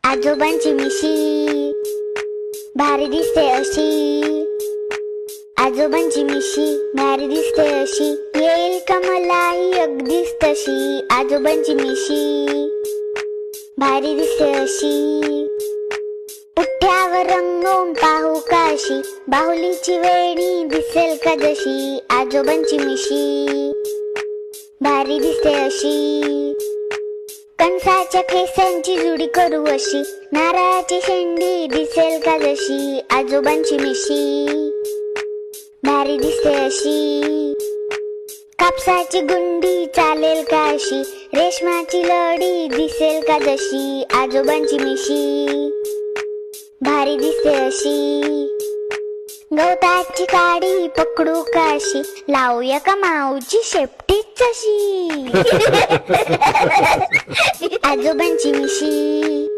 आजोबांची मिशी भारी दिसते अशी, आजोबांची मिशी भारी दिसते अशी, येईल का मलाही अगदीच तशी. आजोबांची मिशी भारी दिसते अशी, पुठ्यावर रंगवून पाहू का अशी, बाहुलीची वेणी दिसेल का जशी. आजोबांची मिशी भारी दिसते अशी, कणसाच्या केसांची जुडी करू अशी, नारळाची शेंडी दिसेल का जशी. आजोबांची मिशी भारी दिसते अशी, कापसाची गुंडी चालेल का अशी, रेशमाची लडी दिसेल का जशी. आजोबांची मिशी भारी दिसते अशी, गवताची काडी पकडू का अशी, लावूया का माऊची शेपटीच अशी. आजोबांची मिशी